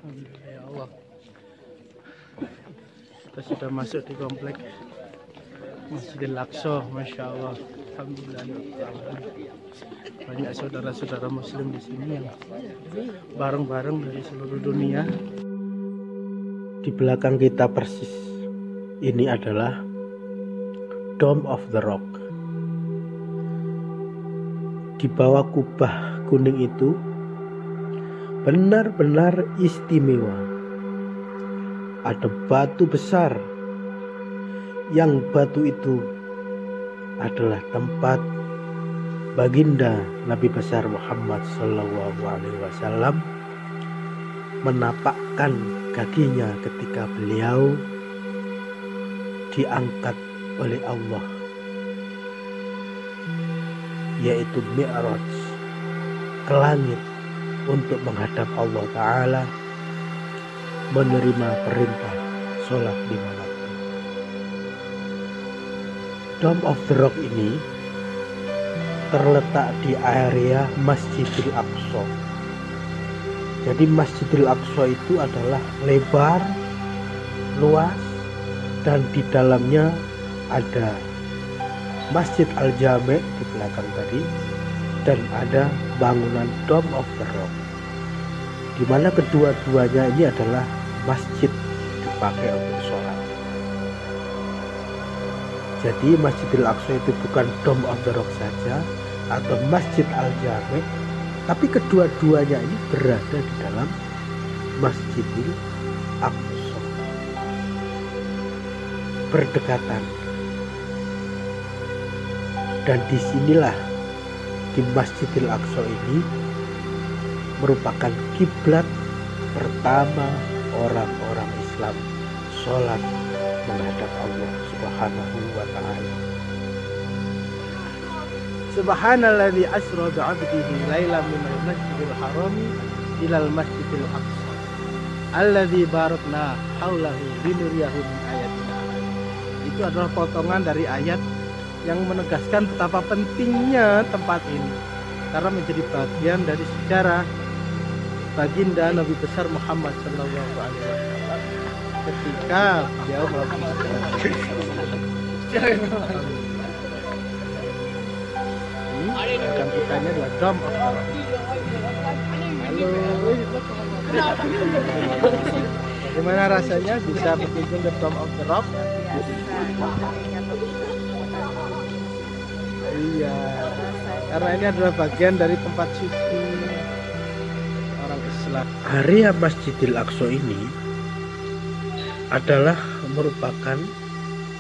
Ya Allah, kita sudah masuk di komplek Masjidil Aqsa. Masya Allah, alhamdulillah. Banyak saudara-saudara Muslim di sini yang bareng-bareng dari seluruh dunia. Di belakang kita persis ini adalah Dome of the Rock. Di bawah kubah kuning itu benar-benar istimewa. Ada batu besar, yang batu itu adalah tempat baginda Nabi besar Muhammad SAW menapakkan kakinya ketika beliau diangkat oleh Allah, yaitu Mi'raj ke langit untuk menghadap Allah Ta'ala, menerima perintah sholat 5 waktu. Dome of the Rock ini terletak di area Masjidil Aqsa. Jadi Masjidil Aqsa itu adalah lebar, luas, dan di dalamnya ada Masjid Al-Jami' di belakang tadi, dan ada bangunan Dome of the Rock, di mana kedua-duanya ini adalah masjid dipakai untuk sholat. Jadi Masjidil Aqsa itu bukan Dome of the Rock saja atau Masjid Al-Jami', tapi kedua-duanya ini berada di dalam Masjidil Aqsa, berdekatan. Dan disinilah di Masjidil Aqsa ini merupakan kiblat pertama orang-orang Islam sholat menghadap Allah Subhanahu wa Ta'ala. Subhanalladzi asra bi'abdihi lailan minal masjidil harami ilal masjidil aqsa alladzi barakna haulahu linuriyahu min ayatina. Itu adalah potongan dari ayat yang menegaskan betapa pentingnya tempat ini, karena menjadi bagian dari sejarah baginda Nabi besar Muhammad SAW ketika beliau melakukan akan kitanya adalah Dome of the Rock. Halo, bagaimana rasanya bisa berkunjung ke Dome of the Rock? Iya, karena ini adalah bagian dari tempat suci orang Islam. Area Masjidil Aqsa ini adalah merupakan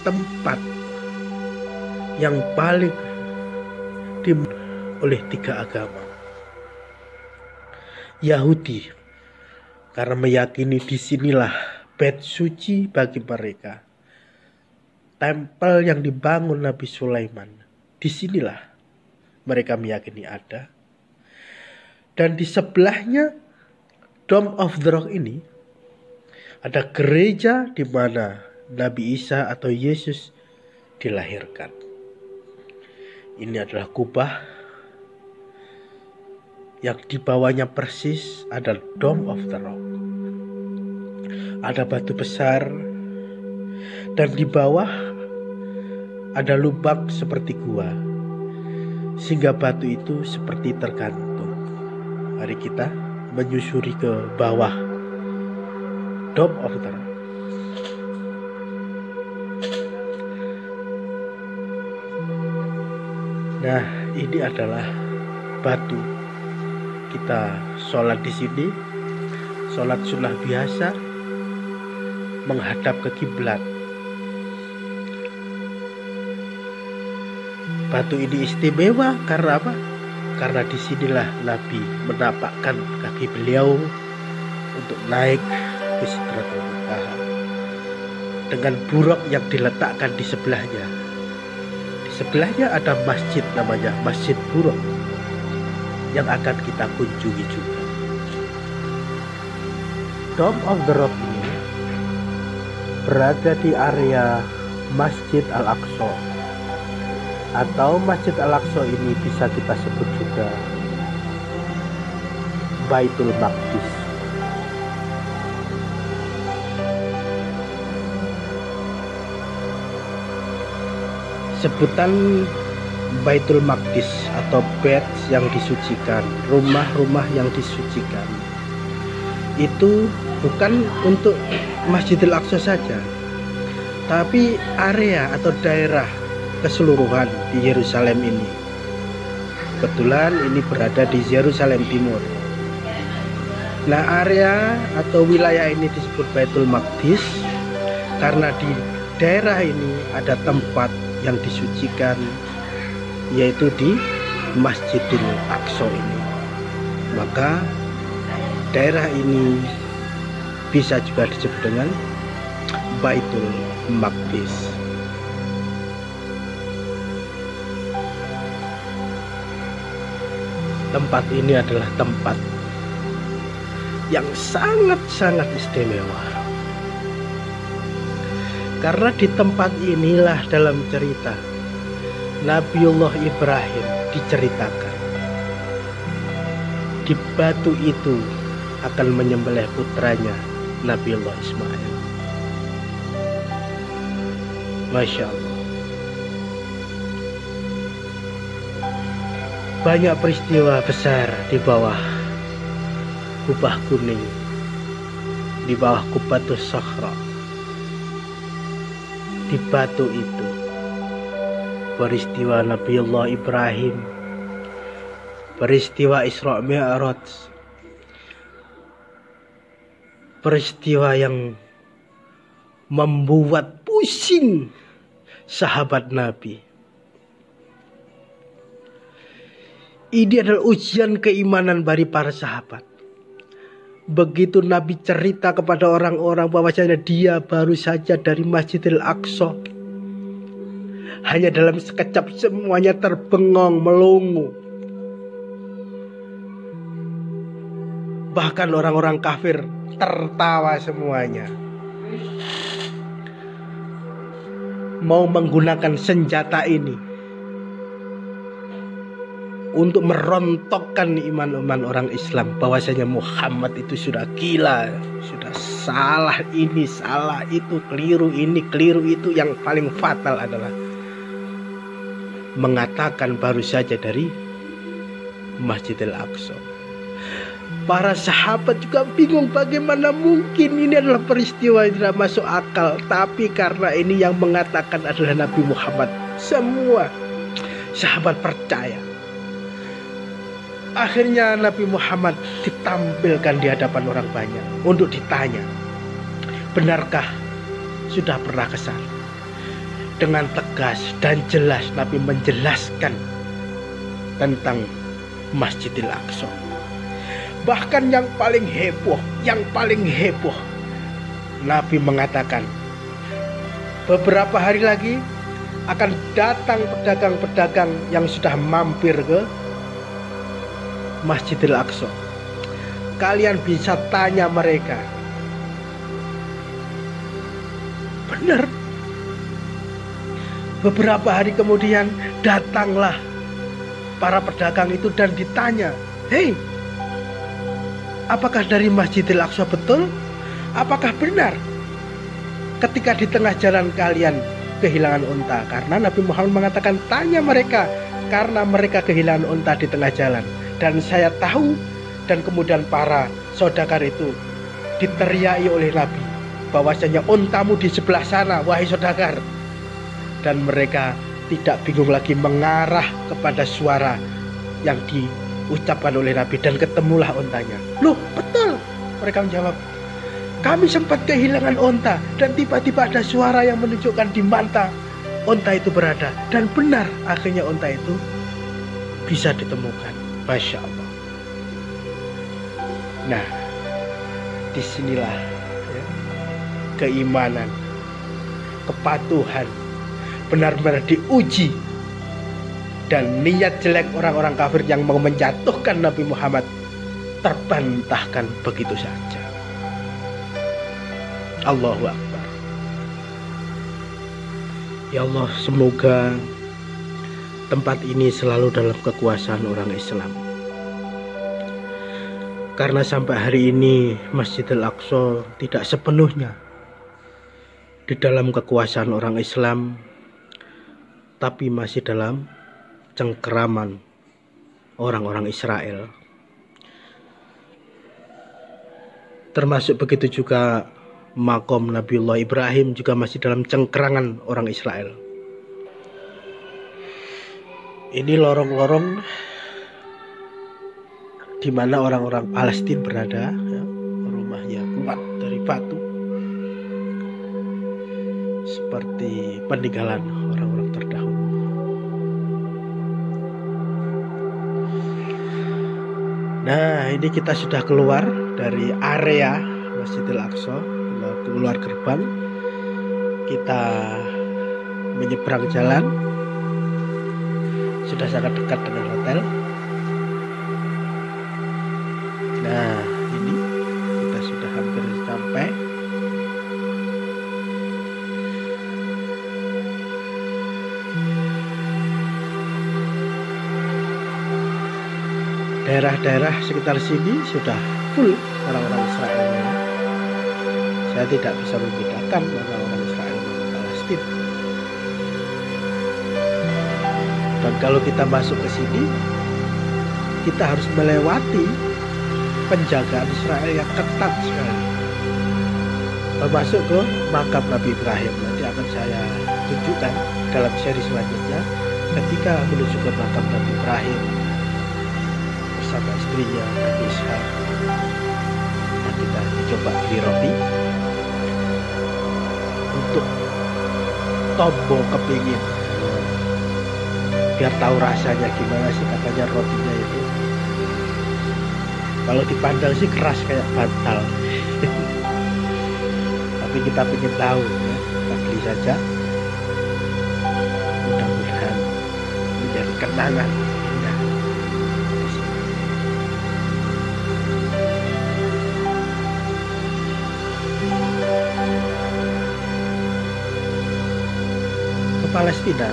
tempat yang paling dimiliki oleh 3 agama. Yahudi, karena meyakini disinilah bait suci bagi mereka. Tempel yang dibangun Nabi Sulaiman, disinilah mereka meyakini ada. Dan di sebelahnya Dome of the Rock ini ada gereja di mana Nabi Isa atau Yesus dilahirkan. Ini adalah kubah yang di bawahnya persis ada Dome of the Rock. Ada batu besar dan di bawah ada lubang seperti gua, sehingga batu itu seperti tergantung. Mari kita menyusuri ke bawah Dome of the Rock. Nah, ini adalah batu. Kita sholat di sini, sholat sunnah biasa, menghadap ke kiblat. Batu ini istimewa karena apa? Karena disinilah Nabi menapakkan kaki beliau untuk naik ke Sidratul Muntaha, dengan buruk yang diletakkan di sebelahnya. Di sebelahnya ada masjid namanya Masjid Buruk yang akan kita kunjungi juga. Dome of the Rock ini berada di area Masjid Al-Aqsa, atau Masjid Al-Aqsa ini bisa kita sebut juga Baitul Maqdis. sebutan Baitul Maqdis atau Bait yang disucikan, rumah-rumah yang disucikan, itu bukan untuk Masjidil Aqsa saja, tapi area atau daerah keseluruhan di Yerusalem ini. Kebetulan ini berada di Yerusalem Timur. Nah, area atau wilayah ini disebut Baitul Maqdis karena di daerah ini ada tempat yang disucikan, yaitu di Masjidil Aqsa ini. Maka daerah ini bisa juga disebut dengan Baitul Maqdis. Tempat ini adalah tempat yang sangat-sangat istimewa. Karena di tempat inilah dalam cerita Nabiullah Ibrahim diceritakan. Di batu itu akan menyembelih putranya Nabiullah Ismail. Masya Allah. Banyak peristiwa besar di bawah kubah kuning, di bawah Qubatus Sakhra. Di batu itu peristiwa Nabiullah Ibrahim, peristiwa Isra Mi'raj, peristiwa yang membuat pusing sahabat Nabi. Ini adalah ujian keimanan bagi para sahabat. Begitu Nabi cerita kepada orang-orang bahwasanya dia baru saja dari Masjidil Aqsa, hanya dalam sekejap semuanya terbengong melongo. Bahkan orang-orang kafir tertawa semuanya. Mau menggunakan senjata ini untuk merontokkan iman-iman orang Islam, bahwasanya Muhammad itu sudah gila, sudah salah ini, salah itu, keliru ini, keliru itu. Yang paling fatal adalah mengatakan baru saja dari Masjidil Aqsa. Para sahabat juga bingung, bagaimana mungkin ini adalah peristiwa yang tidak masuk akal. Tapi karena ini yang mengatakan adalah Nabi Muhammad, semua sahabat percaya. Akhirnya Nabi Muhammad ditampilkan di hadapan orang banyak untuk ditanya, benarkah sudah pernah ke sana? Dengan tegas dan jelas Nabi menjelaskan tentang Masjidil Aqsa. Bahkan yang paling heboh, Nabi mengatakan beberapa hari lagi akan datang pedagang-pedagang yang sudah mampir ke Masjidil Aqsa. Kalian bisa tanya mereka. Benar. Beberapa hari kemudian datanglah para pedagang itu dan ditanya, "Hei, apakah dari Masjidil Aqsa betul? Apakah benar ketika di tengah jalan kalian kehilangan unta?" Karena Nabi Muhammad mengatakan, tanya mereka, karena mereka kehilangan unta di tengah jalan. Dan saya tahu, dan kemudian para saudagar itu diteriaki oleh Nabi bahwasanya untamu di sebelah sana, wahai saudagar. Dan mereka tidak bingung lagi mengarah kepada suara yang diucapkan oleh Nabi, dan ketemulah untanya. Loh, betul, mereka menjawab, kami sempat kehilangan unta dan tiba-tiba ada suara yang menunjukkan di mana unta itu berada. Dan benar, akhirnya unta itu bisa ditemukan. Masya Allah. Nah, disinilah ya, keimanan, kepatuhan benar-benar diuji, dan niat jelek orang-orang kafir yang mau menjatuhkan Nabi Muhammad terbantahkan begitu saja. Allahu Akbar. Ya Allah, semoga tempat ini selalu dalam kekuasaan orang Islam. Karena sampai hari ini Masjidil Aqsa tidak sepenuhnya di dalam kekuasaan orang Islam, tapi masih dalam cengkeraman orang-orang Israel. Termasuk begitu juga makom Nabiullah Ibrahim juga masih dalam cengkerangan orang Israel. Ini lorong-lorong di mana orang-orang Palestina berada, ya. Rumahnya kuat dari batu, seperti peninggalan orang-orang terdahulu. Nah, ini kita sudah keluar dari area Masjidil Aqsa, keluar gerbang. Kita menyeberang jalan, sudah sangat dekat dengan hotel. Nah, ini kita sudah hampir sampai. Daerah-daerah sekitar sini sudah full orang-orang Israel. Saya tidak bisa membedakan orang-orang Israel dan Palestina. Dan kalau kita masuk ke sini, kita harus melewati penjagaan Israel yang ketat sekali. Termasuk ke makam Nabi Ibrahim. Nanti akan saya tunjukkan dalam seri selanjutnya ketika menuju ke makam Nabi Ibrahim sama istrinya Nabi Ishak. Nah, kita coba beli roti untuk tombol kepingin, biar tahu rasanya gimana sih. Katanya rotinya itu kalau dipandang sih keras kayak bantal. Tapi kita pengen tahu, ya. Kita beli saja, mudah-mudahan menjadi kenangan indah. Palestina,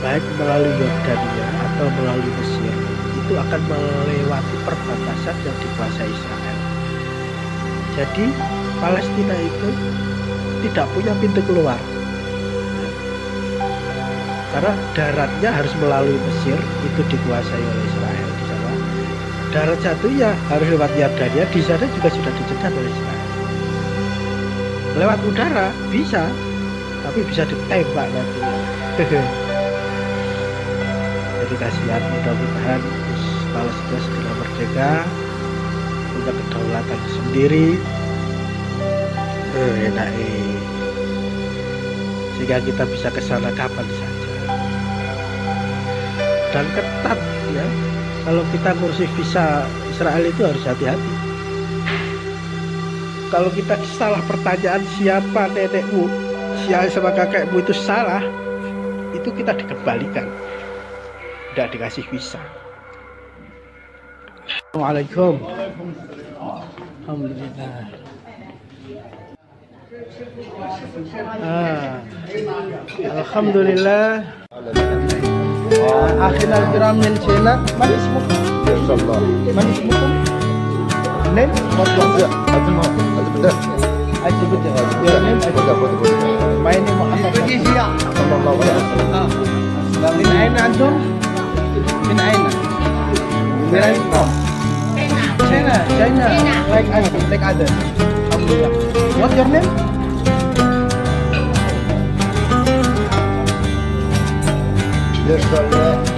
baik melalui Yordania atau melalui Mesir, itu akan melewati perbatasan yang dikuasai Israel. Jadi Palestina itu tidak punya pintu keluar, karena daratnya harus melalui Mesir, itu dikuasai oleh Israel di sana. Darat satunya harus lewat Yordania, di sana juga sudah dicegat oleh Israel. Lewat udara bisa, tapi bisa ditembak nanti. Jadi kasihan, mudah-mudahan Palestina segera merdeka, punya kedaulatan sendiri, sehingga kita bisa ke sana kapan saja. Dan ketat, ya. Kalau kita ngurus visa Israel itu harus hati-hati. Kalau kita salah pertanyaan siapa nenekmu, siapa sama kakekmu itu salah, itu kita dikembalikan, tidak dikasih visa. Assalamualaikum. Alhamdulillah. Alhamdulillah. Akhirnya al-kiram min China. Man ismukum? Insyaallah. Man ismukum? Name? Aji Buddha. Your name? My name Muhammad. Sallallahu alaihi wasallam. Min aina antum? Min aina? Where are you from? China. Like us, like others. Alhamdulillah. What's your name? Yes, Allah.